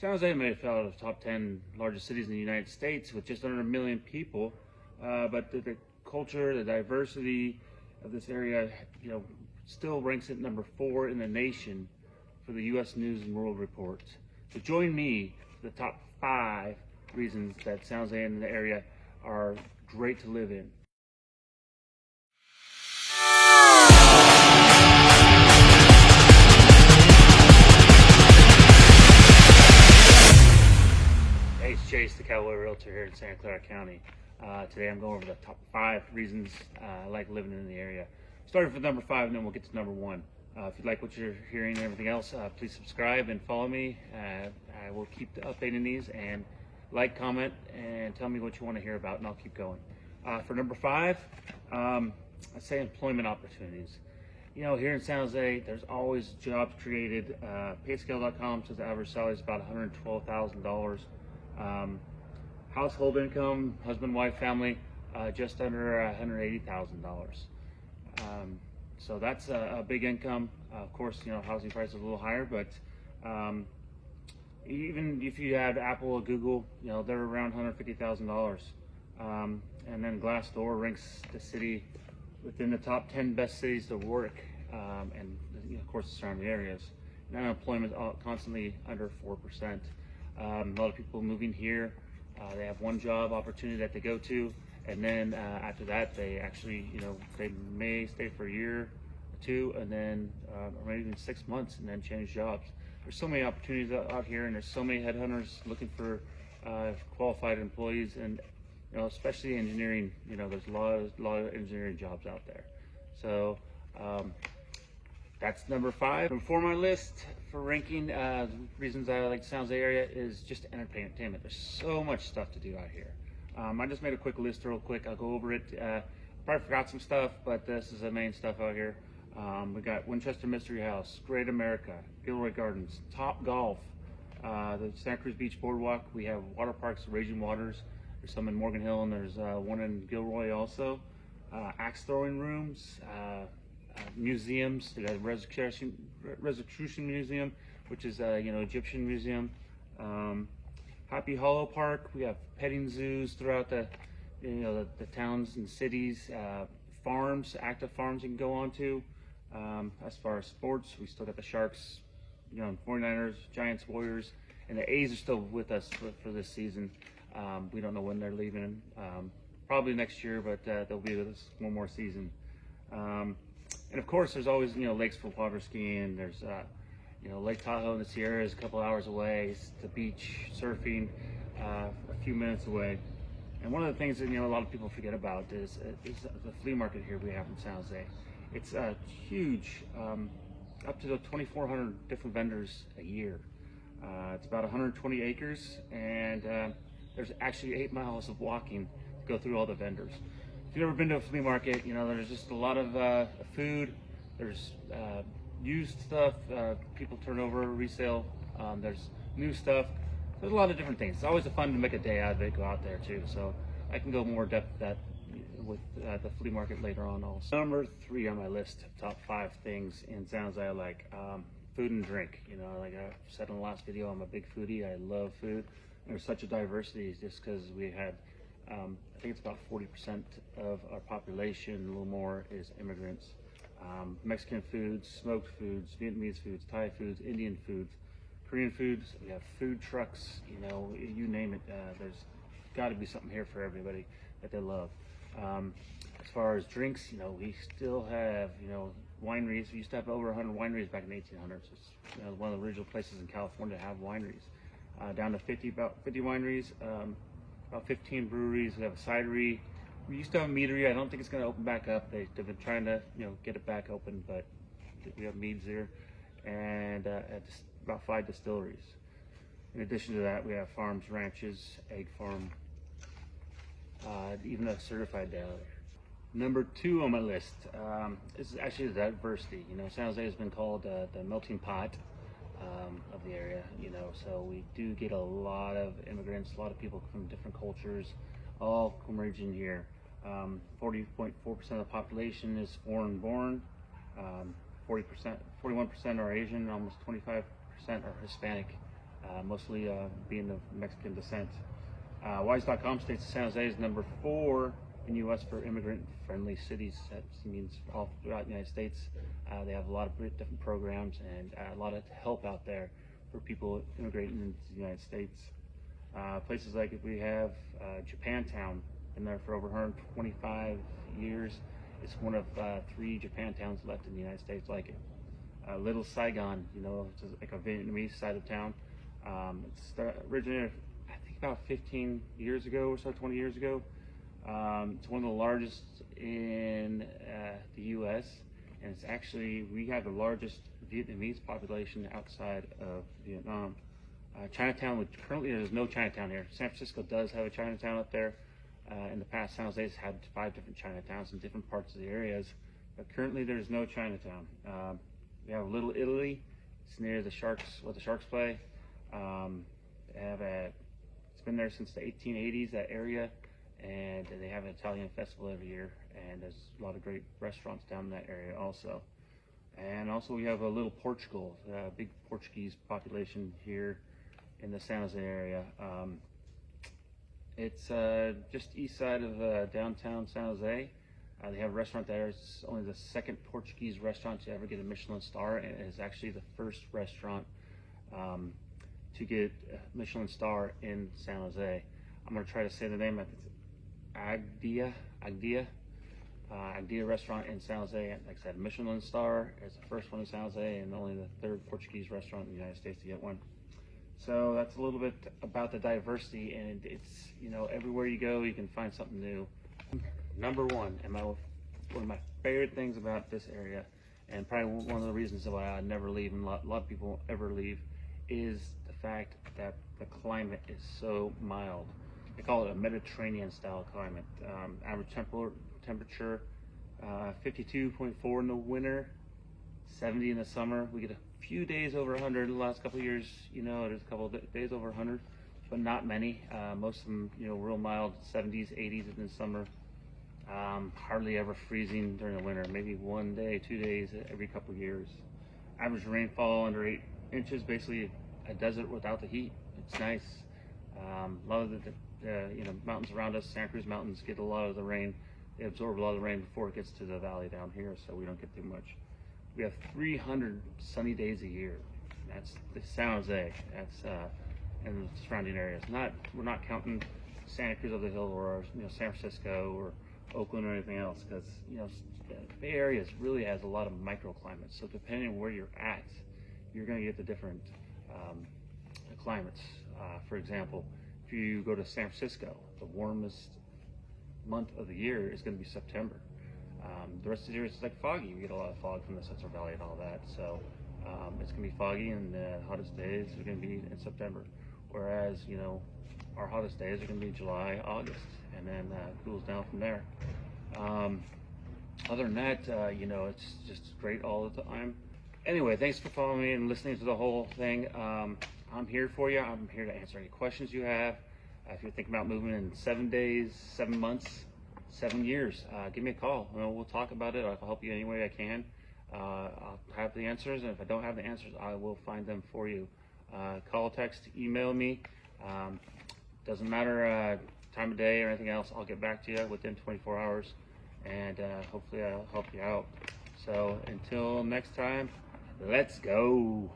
San Jose may have fell out of the top 10 largest cities in the United States with just under 1 million people, but the culture, the diversity of this area, still ranks at number 4 in the nation for the U.S. News and World Report. So join me for the top 5 reasons that San Jose and the area are great to live in. Hey, it's Chase, the Cowboy Realtor here in Santa Clara County. Today I'm going over the top 5 reasons I like living in the area. Starting with number 5 and then we'll get to number 1. If you like what you're hearing and everything else, please subscribe and follow me. I will keep updating these, and like, comment, and tell me what you want to hear about, and I'll keep going. For number 5, I'd say employment opportunities. Here in San Jose, there's always jobs created. Payscale.com says the average salary is about $112,000. Household income, husband, wife, family, just under $180,000. So that's a big income. Of course, housing prices are a little higher, but even if you had Apple or Google, they're around $150,000. And then Glassdoor ranks the city within the top 10 best cities to work, and of course the surrounding areas. And unemployment constantly under 4%. A lot of people moving here, they have one job opportunity that they go to, and then after that they actually, they may stay for a year or 2, and then or maybe even 6 months, and then change jobs. There's so many opportunities out here, and there's so many headhunters looking for qualified employees, and especially engineering. There's a lot of engineering jobs out there. So that's number 5. Number 4 on my list for ranking reasons I like the San Jose area is just entertainment. There's so much stuff to do out here. I just made a quick list real quick. I'll go over it. Probably forgot some stuff, but this is the main stuff out here. We got Winchester Mystery House, Great America, Gilroy Gardens, Top Golf, the Santa Cruz Beach Boardwalk. We have water parks, Raging Waters. There's some in Morgan Hill, and there's one in Gilroy also. Axe throwing rooms, museums. We got Rosicrucian Museum, which is Egyptian museum. Happy Hollow Park. We have petting zoos throughout the towns and cities. Farms, active farms you can go on to. As far as sports, we still got the Sharks, 49ers, Giants, Warriors, and the A's are still with us for this season. We don't know when they're leaving. Probably next year, but they'll be with us one more season. And of course, there's always lakes for water skiing. There's Lake Tahoe in the Sierras, a couple hours away. The beach, surfing, a few minutes away. And one of the things that a lot of people forget about is the flea market here we have in San Jose. It's huge, up to 2,400 different vendors a year. It's about 120 acres, and there's actually 8 miles of walking to go through all the vendors. If you've never been to a flea market, there's just a lot of food. There's used stuff, people turn over, resale. There's new stuff. There's a lot of different things. It's always fun to make a day out of it, go out there too. So I can go more depth that with the flea market later on also. Number 3 on my list of top 5 things in San Jose I like. Food and drink. Like I said in the last video, I'm a big foodie. I love food. There's such a diversity just because we had, I think it's about 40% of our population, a little more, is immigrants. Mexican foods, smoked foods, Vietnamese foods, Thai foods, Indian foods, Korean foods. We have food trucks, you name it. There's got to be something here for everybody that they love. As far as drinks, we still have, wineries. We used to have over 100 wineries back in the 1800s. It's one of the original places in California to have wineries. Down to about 50 wineries, about 15 breweries. We have a cidery. We used to have a meadery. I don't think it's going to open back up. They've been trying to, get it back open, but we have meads here, and about 5 distilleries. In addition to that, we have farms, ranches, egg farm, even a certified dairy. Number 2 on my list is actually the diversity. San Jose has been called the melting pot of the area. So we do get a lot of immigrants, a lot of people from different cultures, all converging here. 40.4% of the population is foreign born. 41% are Asian, almost 25% are Hispanic. mostly being of Mexican descent. Wise.com states San Jose is number 4 in U.S. for immigrant-friendly cities. That means all throughout the United States, they have a lot of different programs and a lot of help out there for people immigrating into the United States. Places like we have Japantown, been there for over 125 years. It's one of 3 Japantowns left in the United States like it. Little Saigon, you know, it's like a Vietnamese side of town. It's originated, I think, about 15 years ago or so, 20 years ago. It's one of the largest in the U.S. and it's actually, we have the largest Vietnamese population outside of Vietnam. Chinatown, which currently there's no Chinatown here. San Francisco does have a Chinatown up there. In the past, San Jose's had 5 different Chinatowns in different parts of the areas, but currently there's no Chinatown. We have Little Italy. It's near the Sharks, where the Sharks play. It's been there since the 1880s, that area, and they have an Italian festival every year, and there's a lot of great restaurants down in that area also. And also we have a Little Portugal, a big Portuguese population here in the San Jose area. It's just east side of downtown San Jose. They have a restaurant there. It's only the 2nd Portuguese restaurant to ever get a Michelin star, and it is actually the first restaurant to get a Michelin star in San Jose. I'm going to try to say the name. It's Agdia restaurant in San Jose. Like I said, Michelin star. It's the first one in San Jose and only the 3rd Portuguese restaurant in the United States to get one. So that's a little bit about the diversity, and it's, you know, everywhere you go you can find something new. Number one, and one of my favorite things about this area, and probably one of the reasons why I never leave, and a lot of people won't ever leave, is the fact that the climate is so mild. They call it a Mediterranean style climate. Average temperature 52.4 in the winter, 70 in the summer. We get a few days over 100 in the last couple of years. You know, there's a couple of days over 100, but not many. Most of them, you know, real mild 70s, 80s in the summer. Hardly ever freezing during the winter, maybe 1 day, 2 days every couple of years. Average rainfall under 8 inches, basically a desert without the heat. It's nice. A lot of the you know, mountains around us, Santa Cruz Mountains, get a lot of the rain. They absorb a lot of the rain before it gets to the valley down here, so we don't get too much. We have 300 sunny days a year. That's the San Jose. That's and the surrounding areas. We're not counting Santa Cruz of the Hill or, you know, San Francisco or Oakland or anything else, because, you know, the Bay Area really has a lot of microclimates. So depending on where you're at, you're going to get the different climates. For example, if you go to San Francisco, the warmest month of the year is going to be September. The rest of the year is like foggy. We get a lot of fog from the Central Valley and all that. So it's going to be foggy, and the hottest days are going to be in September. Whereas, you know, our hottest days are going to be July, August, and then cools down from there. Other than that, you know, it's just great all the time. Anyway, thanks for following me and listening to the whole thing. I'm here for you. I'm here to answer any questions you have. If you're thinking about moving in 7 days, 7 months, 7 years, give me a call. You know, we'll talk about it. I'll help you any way I can. I'll have the answers, and if I don't have the answers, I will find them for you. Call, text, email me. Doesn't matter time of day or anything else. I'll get back to you within 24 hours, and hopefully I'll help you out. So until next time, let's go.